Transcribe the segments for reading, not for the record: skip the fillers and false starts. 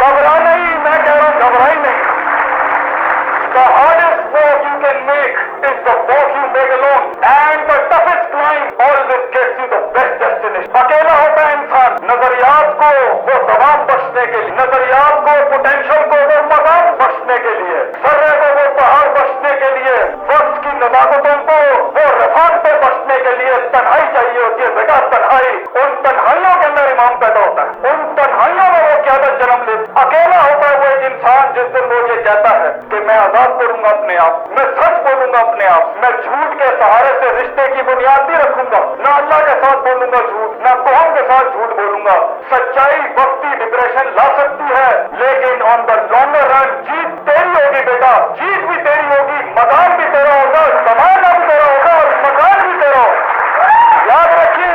घबरा नहीं, मैं कह रहा हूं घबराई नहीं। The hardest walk you can make is the walk you make alone, and the toughest climb always gets you the best destination. अकेला होता है इंसान नजरियात को वो तमाम बख्शने के लिए, नजरियात को, पोटेंशियल को वो मकाम बख्शने के लिए, सर्रे को वो पहाड़ बख्शने के लिए, वक्त की नजाकतों को वो रफाकतें बख्शने के लिए तन्हाई चाहिए होती है बेटा, तन्हाई। उन तन्हाइयों के अंदर इमाम पैदा होता है, उन तन्हाइयों में वो क़यादत जन्म लेती। अकेला होता है वो एक इंसान जिस दिन वो ये कहता है कि मैं आजाद करूंगा अपने आप, मैं सच बोलूंगा अपने आप, मैं झूठ के सहारे से रिश्ते की बुनियाद नहीं रखूंगा, ना अल्लाह के साथ बोलूंगा झूठ, ना कौम के साथ झूठ बोलूंगा। सच्चाई वक्ती डिप्रेशन ला सकती है, लेकिन ऑन द लॉन्गर रन जीत तेरी होगी बेटा, जीत भी तेरी होगी, मकान भी तेरा होगा, जमाना भी तेरा होगा और मकान भी तेरा होगा। याद रखिए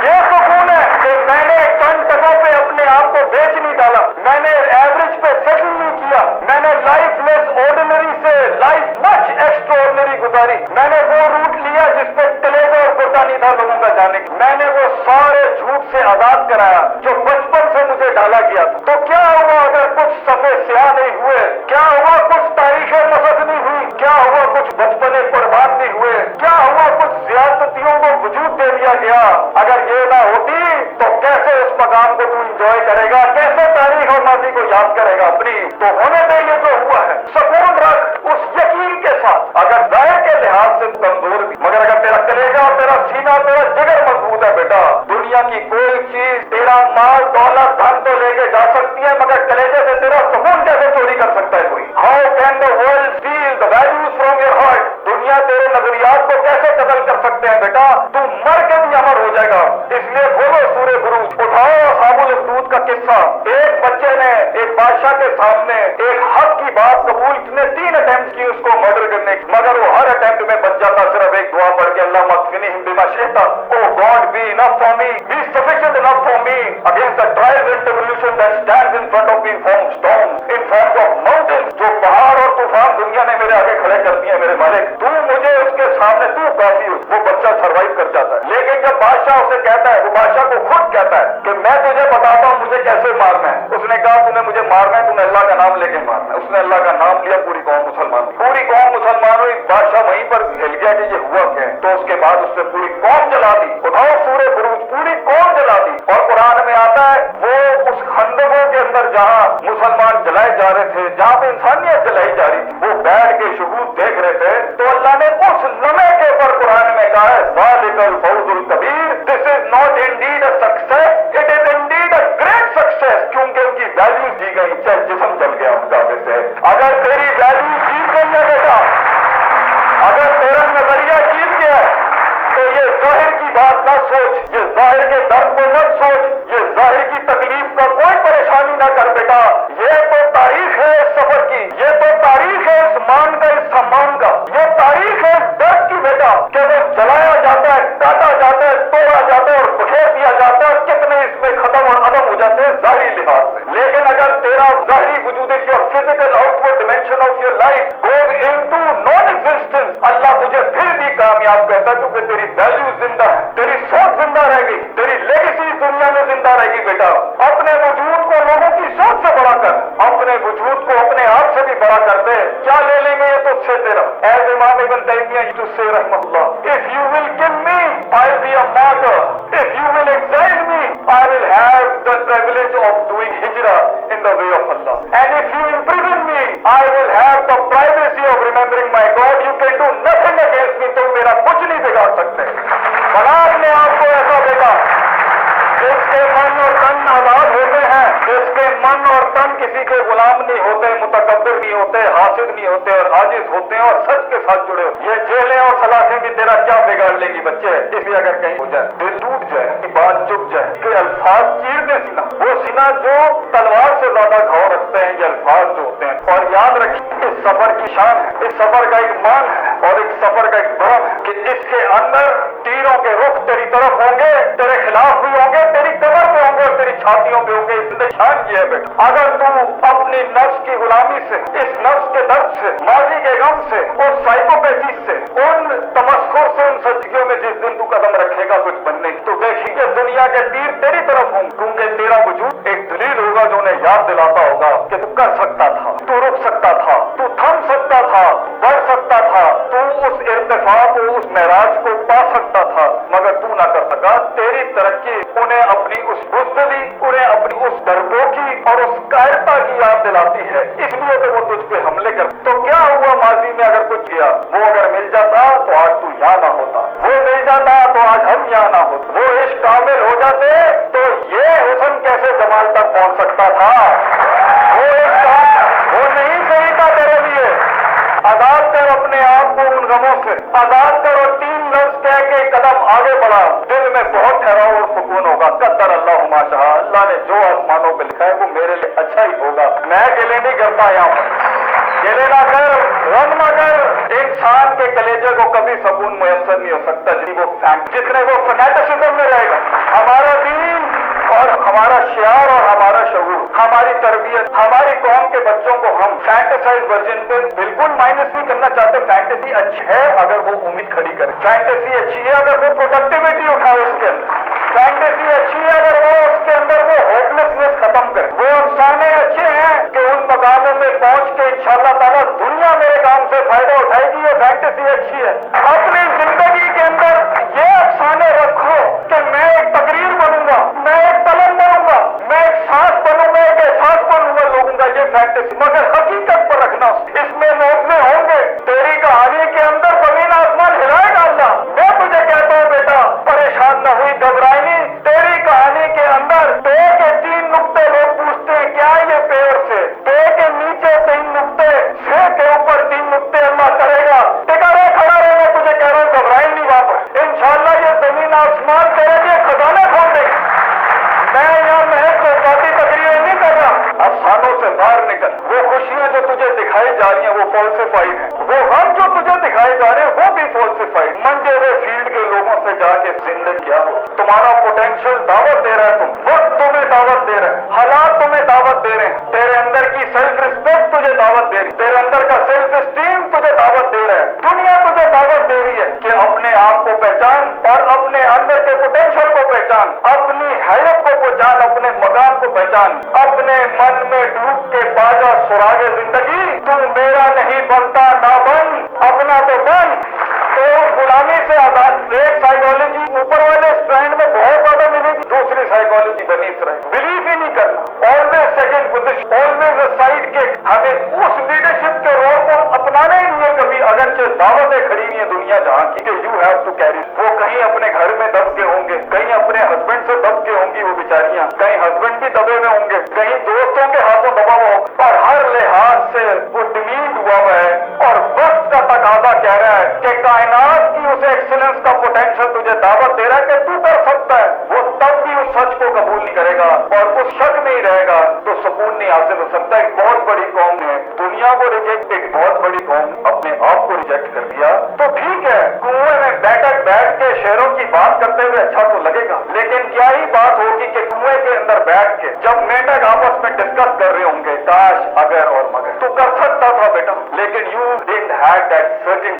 ये सुकून है कि मैंने चंद टकों पे अपने आप को बेच नहीं डाला, मैंने एवरेज पे सेटल नहीं किया, मैंने लाइफ लेस ऑर्डिनरी से लाइफ मच एक्स्ट्राऑर्डिनरी गुजारी, मैंने वो रूट लिया जिसपे कलेजा और गुर्दा नहीं था लोगों का जाने की, मैंने वो सारे झूठ से आजाद कराया जो बचपन से मुझे डाला गया था। तो क्या हुआ अगर कुछ सफे स्याह नहीं हुए, क्या हुआ कुछ तारीखें मसक नहीं हुई, क्या हुआ कुछ बचपने बर्बाद नहीं हुए, क्या हुआ कुछ ज्यादतियों को वजूद दे दिया गया। अगर ये ना होती तो कैसे उस मकाम को तू इंजॉय करेगा, कैसे तारीख और माजी को याद करेगा अपनी। तो होने दे ये जो हुआ है, सुकून रख उस यकीन के साथ, अगर जाहिर के लिहाज से कमजोर भी, मगर अगर तेरा कलेजा, तेरा सीना, तेरा जिगर मजबूत है बेटा, दुनिया की कोई चीज तेरा माल दौलत धन तो लेके जा सकती है, मगर कलेजे से तेरा सुकून कैसे चोरी कर सकता है कोई। How can the world steel the values from your heart. दुनिया तेरे नजरियात को कैसे कत्ल कर सकते हैं बेटा, तू मर के भी अमर हो जाएगा। इसलिए बोलो सूरे बुरूज, उठाओ असहाबुल उखदूद का किस्सा। एक बच्चे ने एक बादशाह के सामने एक हक की बात कबूल, ने 3 अटेम्प्ट की उसको मर्डर करने की, मगर वो हर अटेम्प्ट में बच जाता सिर्फ एक दुआ पढ़ के, अल्लाह मगफिरनी बिमा शिता, O God be enough for me, be sufficient enough for me against the trials and tribulation that stands in front of me from stones in front of mountains. जो पहाड़ और तूफान दुनिया ने मेरे आगे खड़े कर दिए मेरे मालिक, तू मुझे उसके सामने तू काफी। वो बच्चा सर्वाइव कर जाता है। लेकिन जब बादशाह उसे कहता है, वो बादशाह को खुद कहता है कि मैं तुझे बताता हूँ मुझे कैसे मारना है। उसने कहा तूने मुझे मारना है, तूने अल्लाह का नाम लेके मारना है। उसने अल्लाह का नाम लिया, पूरी कौम मुसलमान, पूरी कौम मुसलमान हुई। बादशाह वहीं पर हिल गया कि ये हुआ क्या है। तो उसके बाद उसने पूरी कौम जला दी। उठाओ सूरे बुरूज, पूरी कौम जला दी। और कुरान में आता है वो उस खंदकों के अंदर जहाँ मुसलमान जलाए जा रहे थे, जहाँ पे इंसानियत जलाई जा रही थी, वो बैठ के शुहूद देख रहे थे। तो अल्लाह ने उस लम्हे के ऊपर कुरान में कहा है ज़ालिकल फौजुल कबीर, this is not indeed a success, it is indeed a great success. क्योंकि उनकी वैल्यू दी गई, चाहे जिस्म जल गया उनका से। अगर तेरी वैल्यू जीत गई है बेटा, अगर तेरा नजरिया जीत गया तो ये जाहिर की बात ना सोच, ये जाहिर के दर्द को मत सोच, ये जाहिर की तकलीफ का कोई परेशानी ना कर बेटा। ये तो तारीख है इस सफर की, ये तो तारीख है इस मान का, इस सम्मान का, ये तारीख है इस दर्द की बेटा, कि वो जलाया जाता है, काटा जाता है, तोड़ा जाता है और बखेर दिया जाता है। कितने इसमें खत्म और अदम हो जाते हैं जाहिरी लिहाज से। लेकिन अगर तेरा जाहिरी वजूद, your physical outward dimension of your life goes into non existence, अल्लाह तुझे फिर भी कामयाब करता है, क्योंकि तेरी वैल्यू जिंदा है, तेरी सोच जिंदा रहेगी, तेरी लेगेसी दुनिया में जिंदा रहेगी बेटा। अपने वजूद को लोगों की सोच से बड़ा कर, अपने वजूद को अपने आप से भी बड़ा कर दे। क्या ले लेंगे ये तो से तेरा। एज इमाम इब्न तैमिया यूज्ड टू से रहमतुल्लाह, if you will kill me I will be a martyr, if you will exile me I will have the privilege of doing हिजरा इन द वे ऑफ अल्लाह, and if you imprison me I will have the privacy of remembering my God. You can do nothing against me. तुम मेरा कुछ नहीं बिगाड़ सकते। बना अपने आप को ऐसा बेटा जिसके मन और तन आजाद होते हैं, जिसके मन और तन किसी के गुलाम नहीं होते, मुतकब्बिर नहीं होते, हासिद नहीं होते और आजिज होते हैं और सच के साथ जुड़े होते। ये जेलें और सलाखें भी तेरा क्या बिगाड़ लेंगी बच्चे। इसलिए अगर कहीं हो जाए, दिल टूट जाए, बात चुप जाए, कि अल्फाज चीर दे सीना, वो सीना जो तलवार से ज्यादा घाव रखते हैं, ये अल्फाज जो होते हैं। और याद रखिए इस सफर की शान है, इस सफर का एक मान है और इस सफर का एक भरम है कि इसके अंदर तीरों के रुख तेरी तरफ होंगे, तेरे खिलाफ भी होंगे, तेरी कमर पे होंगे और तेरी छातियों पे होंगे। निशान ये है बेटा, अगर तू अपनी नफ्स की गुलामी से, इस नफ्स के दर्द से, माजी के गम से, उस साइकोपैथी से, उन तमस्कुर से, उन सजगियों में जिस दिन तू कदम रखेगा कुछ बनने, तो देखिए दुनिया के तीर तेरी तरफ होंगे, क्योंकि तेरा वजूद एक दलील होगा जो उन्हें याद दिलाता होगा कि तू कर सकता था, तू रुक सकता था, तू थम सकता था, बढ़ सकता था, तू उस इर्तिफा को, उस महराज को पा सकता था, मगर तू ना कर सका। तेरी तरक्की उन्हें अपनी उस बुज़दिली, उन्हें अपनी उस डरपोकी और उस कायरता की याद दिलाती है, इसलिए तो वो तुझ पे हमले कर। तो क्या हुआ माजी में अगर कुछ किया, वो अगर मिल जाता तो आज तू यहाँ ना होता, वो मिल जाता तो आज हम यहाँ ना होते, वो इश्क कामिल हो जाते तो ये हुस्न कैसे जमाल तक पहुंच सकता था। वो इश्क वो नहीं सही था तेरे लिए। आजाद कर अपने आप को उन गमों से, आजाद कर और 3 लफ्ज कह के कदम आगे बढ़ा, दिल में बहुत ठहराव और सुकून होगा। कद्दर अल्लाह मा शाह, अल्लाह ने जो आसमानों पे लिखा है वो मेरे लिए अच्छा ही होगा। मैं गिले नहीं करता, यहाँ गिले ना कर, गम ना कर। इंसान के कलेजे को कभी सुकून मुयस्सर नहीं हो सकता जितने वो फैनेटिसिज्म में रहेगा। हमारा दीन और हमारा शियार और हमारा शऊर, हमारी तरबियत, हमारी कौम के बच्चों को हम फैंटेसाइज वर्जन पे बिल्कुल माइनस नहीं करना चाहते। फैंटेसी अच्छी है अगर वो उम्मीद खड़ी करे, फैंटेसी अच्छी है अगर वो प्रोडक्टिविटी उठाए उसके अंदर, फैंटेसी अच्छी है अगर वो उसके अंदर वो होपलेसनेस खत्म करे। वो अफसाने अच्छे हैं कि उन मकामों में पहुंच के इंशाअल्लाह ताला दुनिया मेरे काम से फायदा उठाएगी। ये फैंटेसी अच्छी है। अपनी जिंदगी के अंदर ये अफसाने रखो कि मैं एक तकरीर बनूंगा, मैं एक तलब बनूंगा, मैं एक सांस बनूंगा, एक एहसास बनूंगा लोगों का, ये फैंटेसी। मगर हकीकत पर रखना, इसमें मौजूद होंगे। तेरी कहानी के अंदर जमीन आसमान हिलाएगा अल्लाह। मैं तुझे कहता हूँ बेटा, परेशान न हुई, घबराई नहीं। तेरी कहानी के अंदर पे के 3 नुक्ते लोग पूछते हैं क्या ये पेड़ से, पे के नीचे 3 नुक्ते, से के ऊपर 3 नुक्ते अल्लाह करेगा। टिका रहे, खड़ा रहे, मैं तुझे कह रहा हूँ घबराई नहीं वापस। इंशाअल्लाह ये जमीन आसमान तेरे लिए खजाने खोल देगी। मैं यहाँ महज जज्बाती तकरीरें नहीं कर रहा, अफसानों से बाहर निकल। वो खुशियां जो तुझे दिखाई जा रही हैं वो फॉल्सिफाइड है, वो गम जो तुझे दिखाए जा रहे हैं वो भी फॉल्सिफाइड। मंजे हुए फील्ड के लोगों से जाके जिंदगी क्या हो, तुम्हारा पोटेंशियल दावत दे रहा है, तुम वक्त तुम्हें दावत दे रहे हैं, हालात तुम्हें दावत दे रहे हैं, तेरे अंदर की सेल्फ रिस्पेक्ट तुझे दावत दे रही है, तेरे अंदर का सेल्फ स्टीम तुझे दावत दे रहा है, दुनिया तुझे दावत दे रही है कि अपने आप को पहचान और अपने अंदर के पोटेंशियल को पहचान, अपनी हैरत को पहचान, अपने मकाम को पहचान, अपने मन में डूब के बाजा सुरागे जिंदगी। तू मेरा नहीं बनता ना बन, अपना तो बन। तो गुलामी से आजाद। एक साइकोलॉजी ऊपर वाले स्ट्रैंड में बहुत ज्यादा मिलेगी, दूसरी साइकोलॉजी बनी स्ट्रैंड। बिलीव ही नहीं करना, always second position, always side के। हमें उस लीडरशिप के रोल को अपनाना ही नहीं है कभी, अगरचे दावतें खड़ी हुई है दुनिया जहाँ की कि यू हैव टू कैरी। वो कहीं अपने घर में दब के होंगे, कहीं अपने हस्बैंड से दब के होंगी वो बेचारियां, कहीं हस्बैंड भी दबे हुए होंगे, कहीं दोस्तों के हाथों दबा हुआ होगा, और हर लिहाज से वो डिमीड हुआ हुआ है। और वक्त का तकाजा कह रहा है कि कायनात की उस एक्सीलेंस का पोटेंशियल तुझे दावत दे रहा है कि तू कर सकता है। वो तब भी उस सच को कबूल नहीं करेगा और उस शक नहीं रहेगा तो सुकून नहीं हासिल हो सकता। एक बहुत बड़ी कौम ने दुनिया को रिजेक्ट, एक बहुत बड़ी कौम अपने आप को रिजेक्ट कर दिया। तो ठीक है, कुएं में बैठ के शेरों की बात करते हुए अच्छा तो लगेगा, लेकिन क्या ही बात होगी कि कुएं के अंदर बैठ के जब मेंढक आपस में डिस्कस कर रहे होंगे काश, अगर और मगर। तो कर सकता था बेटा, लेकिन you didn't have that certainty.